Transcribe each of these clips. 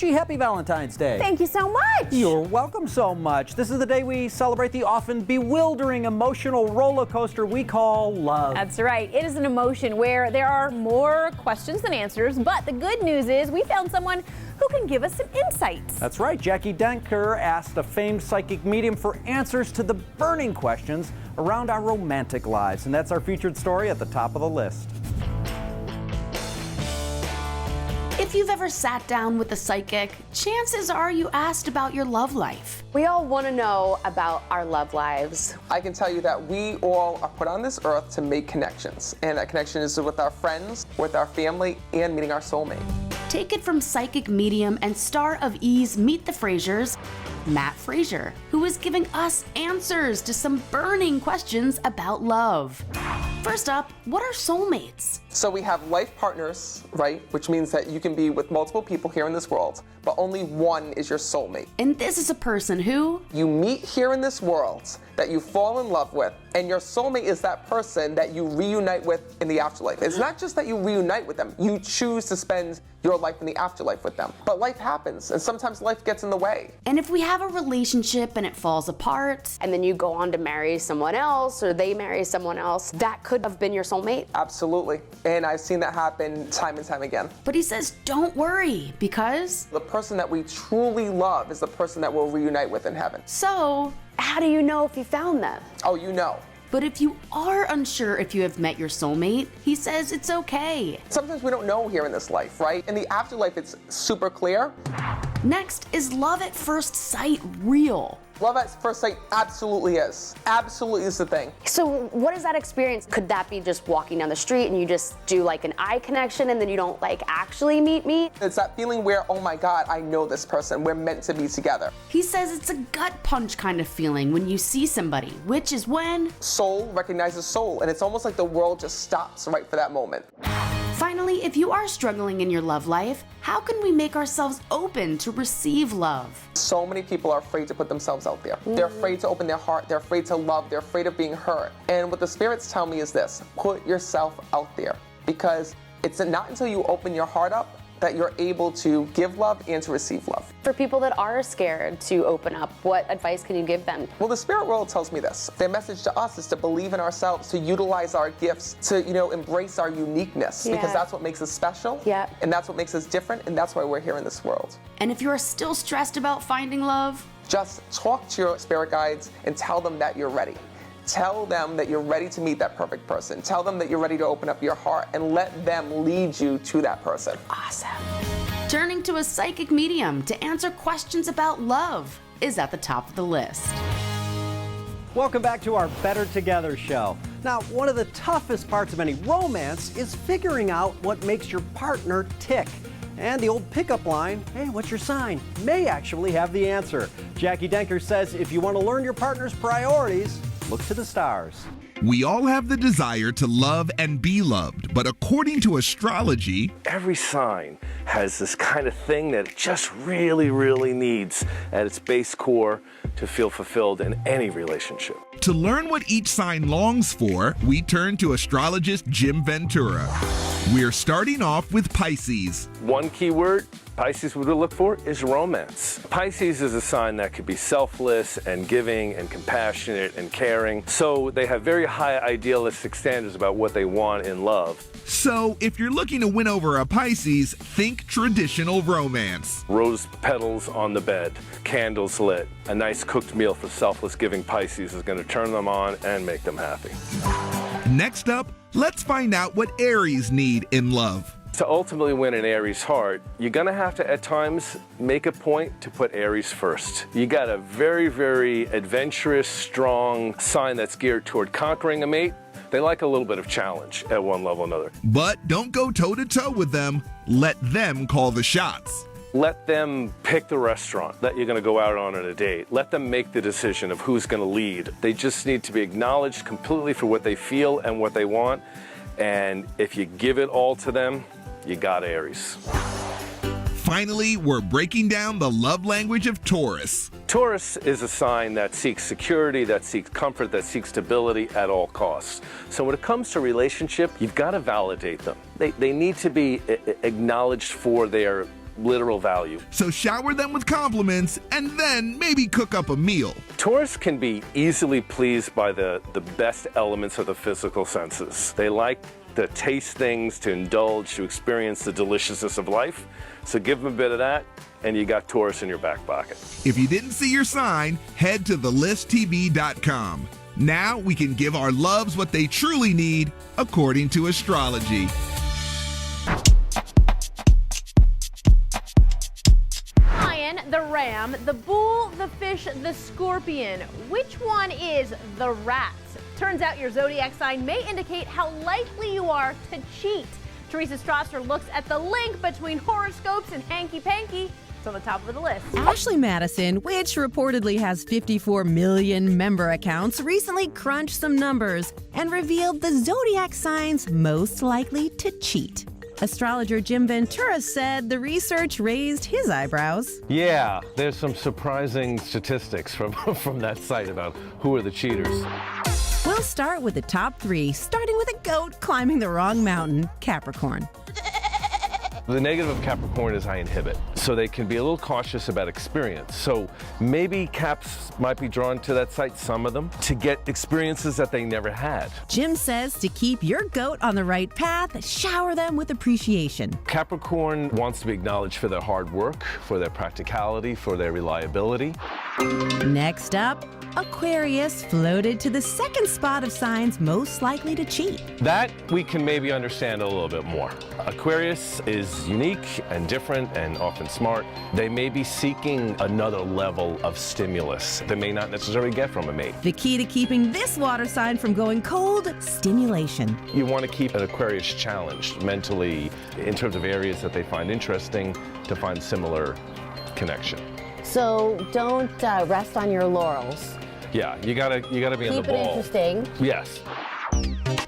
Archie, happy Valentine's Day. Thank you so much. You're welcome so much. This is the day we celebrate the often bewildering emotional roller coaster we call love. That's right. It is an emotion where there are more questions than answers, but the good news is we found someone who can give us some insights. That's right. Jackie Denker asked a famed psychic medium for answers to the burning questions around our romantic lives, and that's our featured story at the top of the list. If you've ever sat down with a psychic, chances are you asked about your love life. We all want to know about our love lives. I can tell you that we all are put on this earth to make connections. And that connection is with our friends, with our family, and meeting our soulmate. Take it from psychic medium and star of E's Meet the Frasers, Matt Fraser, who is giving us answers to some burning questions about love. First up, what are soulmates? So we have life partners, right? Which means that you can be with multiple people here in this world, but only one is your soulmate. And this is a person who you meet here in this world, that you fall in love with, and your soulmate is that person that you reunite with in the afterlife. It's not just that you reunite with them, you choose to spend your life in the afterlife with them. But life happens, and sometimes life gets in the way. And if we have a relationship and it falls apart, and then you go on to marry someone else, or they marry someone else, that could have been your soulmate. Absolutely. And I've seen that happen time and time again. But he says, don't worry, because the person that we truly love is the person that we'll reunite with in heaven. So, how do you know if you found them? Oh, you know. But if you are unsure if you have met your soulmate, he says it's okay. Sometimes we don't know here in this life, right? In the afterlife, it's super clear. Next, is love at first sight real? Love at first sight absolutely is. Absolutely is the thing. So what is that experience? Could that be just walking down the street and you just do like an eye connection and then you don't like actually meet? It's that feeling where, oh my God, I know this person. We're meant to be together. He says it's a gut punch kind of feeling when you see somebody, which is when soul recognizes soul, and it's almost like the world just stops right for that moment. Finally, if you are struggling in your love life, how can we make ourselves open to receive love? So many people are afraid to put themselves out there. They're afraid to open their heart. They're afraid to love. They're afraid of being hurt. And what the spirits tell me is this: put yourself out there, because it's not until you open your heart up that you're able to give love and to receive love. For people that are scared to open up, what advice can you give them? Well, the spirit world tells me this. Their message to us is to believe in ourselves, to utilize our gifts, to, embrace our uniqueness, because that's what makes us special. Yeah. And that's what makes us different, and that's why we're here in this world. And if you are still stressed about finding love, just talk to your spirit guides and tell them that you're ready. Tell them that you're ready to meet that perfect person. Tell them that you're ready to open up your heart, and let them lead you to that person. Awesome. Turning to a psychic medium to answer questions about love is at the top of the list. Welcome back to our Better Together show. Now, one of the toughest parts of any romance is figuring out what makes your partner tick. And the old pickup line, hey, what's your sign, may actually have the answer. Jackie Denker says if you want to learn your partner's priorities, look to the stars. We all have the desire to love and be loved, but according to astrology, every sign has this kind of thing that it just really, really needs at its base core to feel fulfilled in any relationship. To learn what each sign longs for, we turn to astrologist Jim Ventura. We're starting off with Pisces. One key word Pisces would look for is romance. Pisces is a sign that could be selfless and giving and compassionate and caring. So they have very high idealistic standards about what they want in love. So if you're looking to win over a Pisces, think traditional romance. Rose petals on the bed, candles lit. A nice cooked meal for selfless giving Pisces is going to turn them on and make them happy. Next up, let's find out what Aries need in love. To ultimately win an Aries heart, you're going to have to, at times, make a point to put Aries first. You got a very, very adventurous, strong sign that's geared toward conquering a mate. They like a little bit of challenge at one level or another. But don't go toe-to-toe with them. Let them call the shots. Let them pick the restaurant that you're going to go out on a date. Let them make the decision of who's going to lead. They just need to be acknowledged completely for what they feel and what they want. And if you give it all to them, you got Aries. Finally, we're breaking down the love language of Taurus. Taurus is a sign that seeks security, that seeks comfort, that seeks stability at all costs. So when it comes to relationship, you've got to validate them. They need to be acknowledged for their literal value. So shower them with compliments and then maybe cook up a meal. Taurus can be easily pleased by the best elements of the physical senses. They like to taste things, to indulge, to experience the deliciousness of life. So give them a bit of that, and you got Taurus in your back pocket. If you didn't see your sign, head to thelisttv.com. Now we can give our loves what they truly need, according to astrology. Lion, the ram, the bull, the fish, the scorpion. Which one is the rat? Turns out your zodiac sign may indicate how likely you are to cheat. Teresa Strasser looks at the link between horoscopes and hanky-panky. It's on the top of the list. Ashley Madison, which reportedly has 54 million member accounts, recently crunched some numbers and revealed the zodiac signs most likely to cheat. Astrologer Jim Ventura said the research raised his eyebrows. Yeah, there's some surprising statistics from that site about who are the cheaters. We'll start with the top 3, starting with a goat climbing the wrong mountain, Capricorn. The negative of Capricorn is I inhibit, so they can be a little cautious about experience. So maybe Caps might be drawn to that site, some of them, to get experiences that they never had. Jim says to keep your goat on the right path, shower them with appreciation. Capricorn wants to be acknowledged for their hard work, for their practicality, for their reliability. Next up, Aquarius floated to the second spot of signs most likely to cheat. That we can maybe understand a little bit more. Aquarius is unique and different and often smart. They may be seeking another level of stimulus they may not necessarily get from a mate. The key to keeping this water sign from going cold, stimulation. You want to keep an Aquarius challenged mentally in terms of areas that they find interesting to find similar connection. So don't rest on your laurels. Yeah, you gotta be on the ball. Keep it interesting. Yes.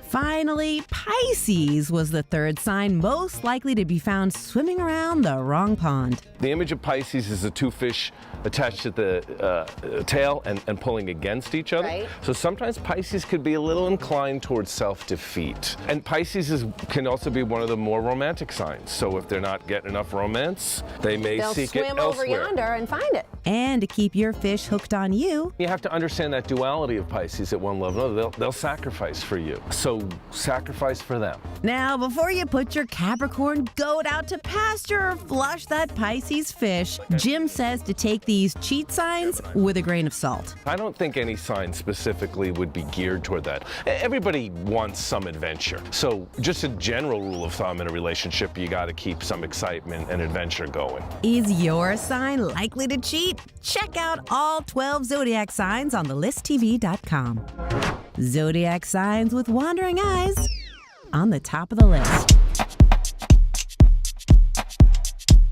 Finally, Pisces was the third sign most likely to be found swimming around the wrong pond. The image of Pisces is the two fish attached to the tail and pulling against each other. Right. So sometimes Pisces could be a little inclined towards self-defeat. And Pisces can also be one of the more romantic signs. So if they're not getting enough romance, they may seek it elsewhere. They'll swim over yonder and find it. And to keep your fish hooked on you, You have to understand that duality of Pisces at one level or another. They'll sacrifice for you. So sacrifice for them. now before you put your Capricorn goat out to pasture or flush that Pisces fish, Jim says to take these cheat signs with a grain of salt. I don't think any sign specifically would be geared toward that. Everybody wants some adventure. So just a general rule of thumb in a relationship, you got to keep some excitement and adventure going. Is your sign likely to cheat? Check out all 12 zodiac signs on thelisttv.com. Zodiac signs with wandering eyes on the top of the list.